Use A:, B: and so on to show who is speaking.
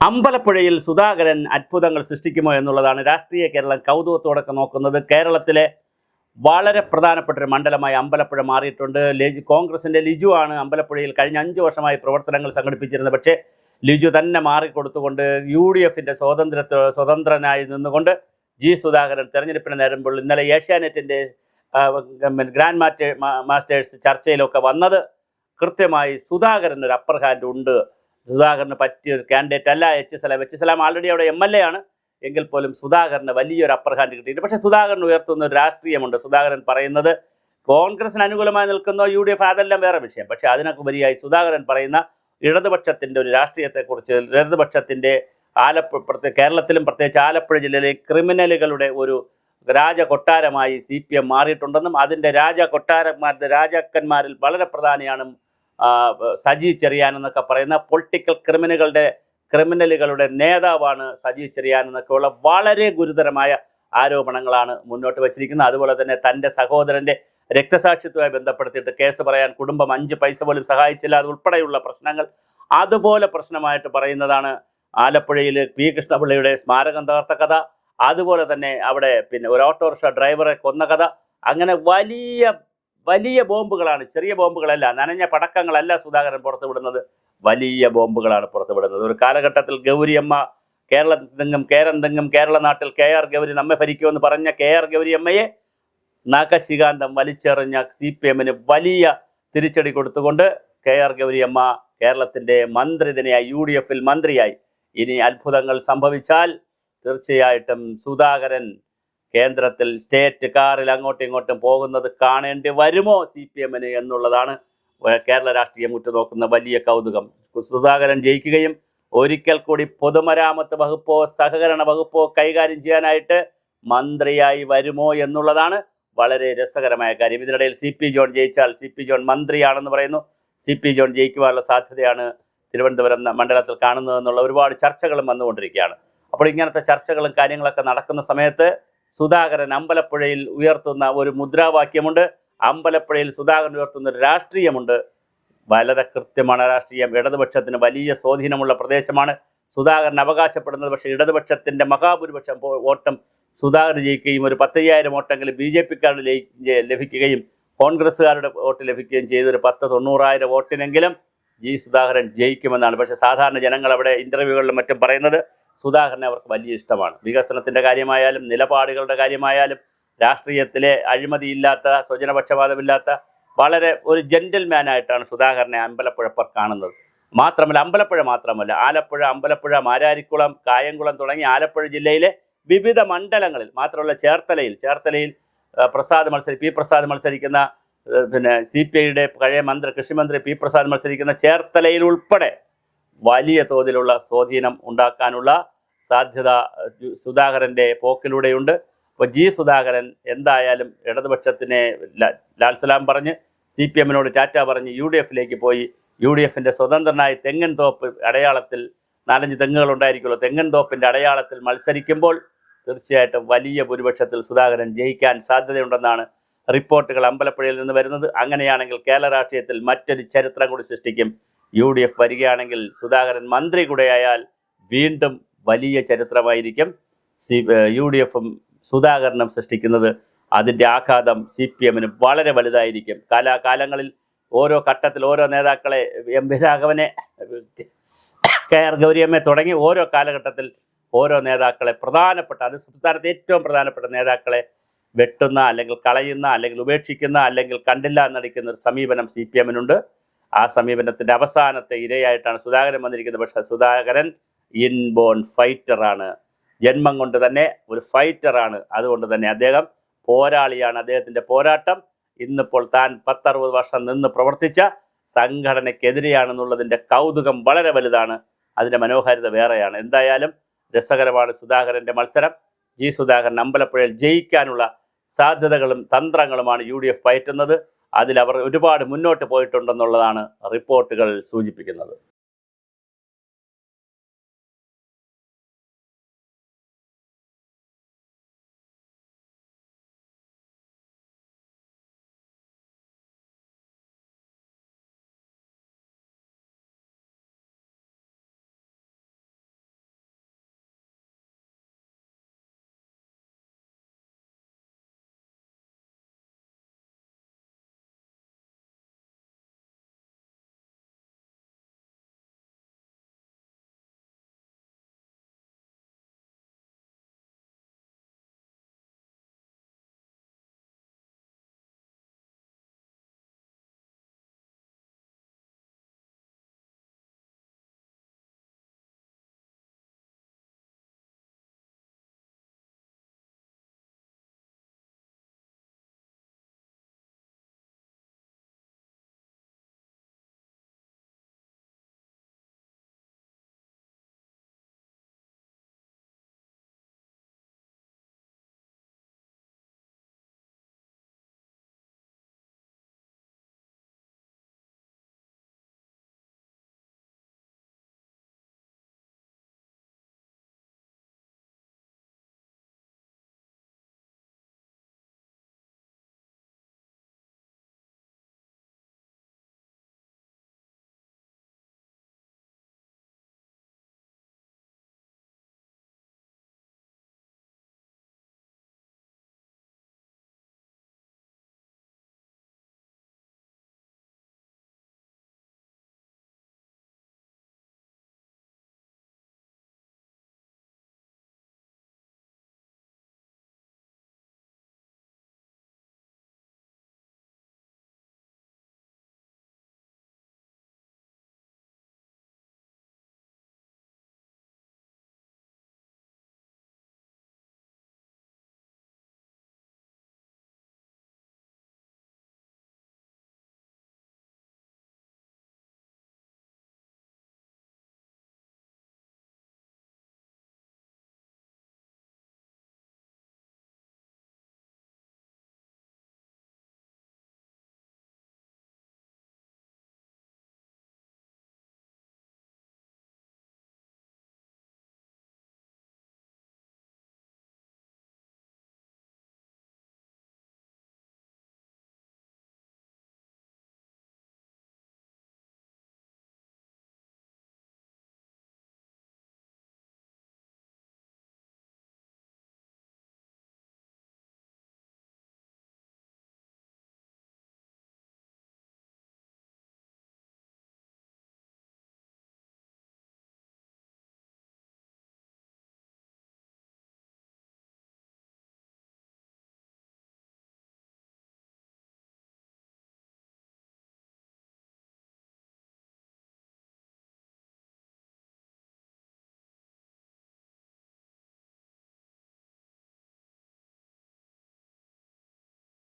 A: അമ്പലപ്പുഴയിൽ സുധാകരൻ അത്ഭുതങ്ങൾ സൃഷ്ടിക്കുമോ എന്നുള്ളതാണ് രാഷ്ട്രീയ കേരളം കൗതുകത്തോടൊക്കെ നോക്കുന്നത്. കേരളത്തിലെ വളരെ പ്രധാനപ്പെട്ട ഒരു മണ്ഡലമായി അമ്പലപ്പുഴ മാറിയിട്ടുണ്ട്. കോൺഗ്രസിൻ്റെ ലിജു ആണ് അമ്പലപ്പുഴയിൽ കഴിഞ്ഞ 5 വർഷമായി പ്രവർത്തനങ്ങൾ സംഘടിപ്പിച്ചിരുന്നത്. പക്ഷേ ലിജു തന്നെ മാറിക്കൊടുത്തുകൊണ്ട് UDFിൻ്റെ സ്വതന്ത്രനായി നിന്നുകൊണ്ട് ജി സുധാകരൻ തെരഞ്ഞെടുപ്പിന് നേരുമ്പോൾ ഇന്നലെ ഏഷ്യാനെറ്റിൻ്റെ ഗ്രാൻഡ് മാസ്റ്റേഴ്സ് ചർച്ചയിലൊക്കെ വന്നത് കൃത്യമായി സുധാകരൻ ഒരു അപ്പർ ഹാൻഡ് ഉണ്ട്, സുധാകരന് പറ്റിയ കാൻഡിഡേറ്റ് അല്ല എച്ച് സലാം ആൾറെഡി അവിടെ MLA ആണ്, എങ്കിൽ പോലും സുധാകരന് വലിയൊരു അപ്പർ ഹാൻഡ് കിട്ടിയിട്ട്. പക്ഷേ സുധാകരൻ ഉയർത്തുന്ന ഒരു രാഷ്ട്രീയമുണ്ട്. സുധാകരൻ പറയുന്നത് കോൺഗ്രസിന് അനുകൂലമായി നിൽക്കുന്നോ UDF അതെല്ലാം വേറെ വിഷയം. പക്ഷേ അതിനൊക്കെ ഉപരിയായി സുധാകരൻ പറയുന്ന ഇടതുപക്ഷത്തിൻ്റെ ഒരു രാഷ്ട്രീയത്തെക്കുറിച്ച്, ഇടതുപക്ഷത്തിൻ്റെ കേരളത്തിലും പ്രത്യേകിച്ച് ആലപ്പുഴ ജില്ലയിലെ ക്രിമിനലുകളുടെ ഒരു രാജകൊട്ടാരമായി CPM മാറിയിട്ടുണ്ടെന്നും അതിൻ്റെ രാജാക്കന്മാരിൽ വളരെ പ്രധാനിയാണ് സജി ചെറിയാൻ എന്നൊക്കെ പറയുന്ന പൊളിറ്റിക്കൽ ക്രിമിനലുകളുടെ നേതാവാണ് സജി ചെറിയാൻ എന്നൊക്കെയുള്ള വളരെ ഗുരുതരമായ ആരോപണങ്ങളാണ് മുന്നോട്ട് വച്ചിരിക്കുന്നത്. അതുപോലെ തന്നെ തൻ്റെ സഹോദരൻ്റെ രക്തസാക്ഷിത്വമായി ബന്ധപ്പെടുത്തിയിട്ട് കേസ് പറയാൻ കുടുംബം 5 പൈസ പോലും സഹായിച്ചില്ല, അതുൾപ്പെടെയുള്ള പ്രശ്നങ്ങൾ അതുപോലെ പ്രശ്നമായിട്ട് പറയുന്നതാണ്. ആലപ്പുഴയിൽ P കൃഷ്ണപിള്ളയുടെ സ്മാരകം തകർത്ത കഥ, അതുപോലെ തന്നെ അവിടെ ഒരു ഓട്ടോറിക്ഷ ഡ്രൈവറെ കൊന്ന കഥ, അങ്ങനെ വലിയ ബോംബുകളാണ്, ചെറിയ ബോംബുകളല്ല, നനഞ്ഞ പടക്കങ്ങളല്ല സുധാകരൻ പുറത്തുവിടുന്നത്, വലിയ ബോംബുകളാണ് പുറത്തുവിടുന്നത്. ഒരു കാലഘട്ടത്തിൽ ഗൗരിയമ്മ കേരളത്തിലെങ്ങും കേരള നാട്ടിൽ KR ഗൗരി നമ്മെ ഭരിക്കുമെന്ന് പറഞ്ഞ KR ഗൗരിയമ്മയെ നഖശികാന്തം വലിച്ചെറിഞ്ഞ CPMന് വലിയ തിരിച്ചടി കൊടുത്തുകൊണ്ട് KR ഗൗരിയമ്മ കേരളത്തിൻ്റെ മന്ത്രിതനെയായി, UDFിൽ മന്ത്രിയായി. ഇനി അത്ഭുതങ്ങൾ സംഭവിച്ചാൽ തീർച്ചയായിട്ടും സുധാകരൻ കേന്ദ്രത്തിൽ സ്റ്റേറ്റ് കാറിൽ അങ്ങോട്ടും ഇങ്ങോട്ടും പോകുന്നത് കാണേണ്ടി വരുമോ CPMന് എന്നുള്ളതാണ് കേരള രാഷ്ട്രീയം ഉറ്റുനോക്കുന്ന വലിയ കൗതുകം. സുധാകരൻ ജയിക്കുകയും ഒരിക്കൽ കൂടി പൊതുമരാമത്ത് വകുപ്പോ സഹകരണ വകുപ്പോ കൈകാര്യം ചെയ്യാനായിട്ട് മന്ത്രിയായി വരുമോ എന്നുള്ളതാണ് വളരെ രസകരമായ കാര്യം. ഇതിനിടയിൽ CP ജോൺ ജയിച്ചാൽ CP ജോൺ മന്ത്രിയാണെന്ന് പറയുന്നു. CP ജോൺ ജയിക്കുവാനുള്ള സാധ്യതയാണ് തിരുവനന്തപുരം മണ്ഡലത്തിൽ കാണുന്നതെന്നുള്ള ഒരുപാട് ചർച്ചകളും വന്നുകൊണ്ടിരിക്കുകയാണ്. അപ്പോൾ ഇങ്ങനത്തെ ചർച്ചകളും കാര്യങ്ങളൊക്കെ നടക്കുന്ന സമയത്ത് സുധാകരൻ അമ്പലപ്പുഴയിൽ ഉയർത്തുന്ന ഒരു മുദ്രാവാക്യമുണ്ട്, അമ്പലപ്പുഴയിൽ സുധാകരൻ ഉയർത്തുന്ന ഒരു രാഷ്ട്രീയമുണ്ട്. വളരെ കൃത്യമാണ് രാഷ്ട്രീയം. ഇടതുപക്ഷത്തിന് വലിയ സ്വാധീനമുള്ള പ്രദേശമാണ് സുധാകരൻ അവകാശപ്പെടുന്നത്. പക്ഷേ ഇടതുപക്ഷത്തിൻ്റെ മഹാഭൂരിപക്ഷം വോട്ടും സുധാകരൻ ജയിക്കുകയും ഒരു 10,000 വോട്ടെങ്കിലും BJPക്കാരുടെ ലഭിക്കുകയും കോൺഗ്രസ്സുകാരുടെ വോട്ട് ലഭിക്കുകയും ചെയ്തൊരു 90,000 വോട്ടിനെങ്കിലും ജി സുധാകരൻ ജയിക്കുമെന്നാണ്. പക്ഷേ സാധാരണ ജനങ്ങൾ അവിടെ ഇൻ്റർവ്യൂകളിലും മറ്റും പറയുന്നത് സുധാകരനെ അവർക്ക് വലിയ ഇഷ്ടമാണ്. വികസനത്തിൻ്റെ കാര്യമായാലും നിലപാടുകളുടെ കാര്യമായാലും രാഷ്ട്രീയത്തിലെ അഴിമതിയില്ലാത്ത, സ്വജനപക്ഷപാതമില്ലാത്ത വളരെ ഒരു ജെന്റിൽമാനായിട്ടാണ് സുധാകരനെ അമ്പലപ്പുഴപ്പർ കാണുന്നത്. അമ്പലപ്പുഴ മാത്രമല്ല, ആലപ്പുഴ, അമ്പലപ്പുഴ, മാരാരിക്കുളം, കായംകുളം തുടങ്ങി ആലപ്പുഴ ജില്ലയിലെ വിവിധ മണ്ഡലങ്ങളിൽ മാത്രമല്ല ചേർത്തലയിൽ P പ്രസാദ് മത്സരിക്കുന്ന CPIയുടെ പഴയ കൃഷിമന്ത്രി P പ്രസാദ് മത്സരിക്കുന്ന ചേർത്തലയിൽ ഉൾപ്പെടെ വലിയ തോതിലുള്ള സ്വാധീനം ഉണ്ടാക്കാനുള്ള സാധ്യത സുധാകരൻ്റെ പോക്കിലൂടെയുണ്ട്. അപ്പോൾ ജി സുധാകരൻ എന്തായാലും ഇടതുപക്ഷത്തിനെ ലാൽസലാം പറഞ്ഞ് CPMനോട് ടാറ്റ പറഞ്ഞ് UDFിലേക്ക് പോയി UDFിൻ്റെ സ്വതന്ത്രനായി തെങ്ങൻ തോപ്പ് അടയാളത്തിൽ 4-5 തെങ്ങുകൾ ഉണ്ടായിരിക്കുമല്ലോ, തെങ്ങൻ തോപ്പിൻ്റെ അടയാളത്തിൽ മത്സരിക്കുമ്പോൾ തീർച്ചയായിട്ടും വലിയ ഭൂരിപക്ഷത്തിൽ സുധാകരൻ ജയിക്കാൻ സാധ്യതയുണ്ടെന്നാണ് റിപ്പോർട്ടുകൾ അമ്പലപ്പുഴയിൽ നിന്ന് വരുന്നത്. അങ്ങനെയാണെങ്കിൽ കേരള രാഷ്ട്രീയത്തിൽ മറ്റൊരു ചരിത്രം കൂടി സൃഷ്ടിക്കും. UDF വരികയാണെങ്കിൽ സുധാകരൻ മന്ത്രി കൂടെയായാൽ വീണ്ടും വലിയ ചരിത്രമായിരിക്കും UDFും സുധാകരനും സൃഷ്ടിക്കുന്നത്. അതിൻ്റെ ആഘാതം CPMന് വളരെ വലുതായിരിക്കും. കാലാകാലങ്ങളിൽ ഓരോ ഘട്ടത്തിൽ ഓരോ നേതാക്കളെ MP രാഘവനെ, KR ഗൗരിയമ്മയെ തുടങ്ങി ഓരോ കാലഘട്ടത്തിൽ ഓരോ നേതാക്കളെ അത് സംസ്ഥാനത്തെ ഏറ്റവും പ്രധാനപ്പെട്ട നേതാക്കളെ വെട്ടുന്ന, അല്ലെങ്കിൽ കളയുന്ന, അല്ലെങ്കിൽ ഉപേക്ഷിക്കുന്ന, അല്ലെങ്കിൽ കണ്ടില്ല എന്നടിക്കുന്ന ഒരു സമീപനം CPMനുണ്ട്. ആ സമീപനത്തിൻ്റെ അവസാനത്തെ ഇരയായിട്ടാണ് സുധാകരൻ വന്നിരിക്കുന്നത്. പക്ഷേ സുധാകരൻ ഇൻബോൺ ഫൈറ്ററാണ്, ജന്മം കൊണ്ട് തന്നെ ഒരു ഫൈറ്ററാണ്. അതുകൊണ്ട് തന്നെ അദ്ദേഹം പോരാളിയാണ്. അദ്ദേഹത്തിൻ്റെ പോരാട്ടം ഇന്നിപ്പോൾ താൻ 10-60 വർഷം നിന്ന് പ്രവർത്തിച്ച സംഘടനയ്ക്കെതിരെയാണെന്നുള്ളതിൻ്റെ കൗതുകം വളരെ വലുതാണ്. അതിൻ്റെ മനോഹാരിത വേറെയാണ്. എന്തായാലും രസകരമാണ് സുധാകരൻ്റെ മത്സരം. ജി സുധാകരൻ അമ്പലപ്പുഴയിൽ ജയിക്കാനുള്ള സാധ്യതകളും തന്ത്രങ്ങളുമാണ് UDF പയറ്റുന്നത്. അതിലവർ ഒരുപാട് മുന്നോട്ട് പോയിട്ടുണ്ടെന്നുള്ളതാണ് റിപ്പോർട്ടുകൾ സൂചിപ്പിക്കുന്നത്.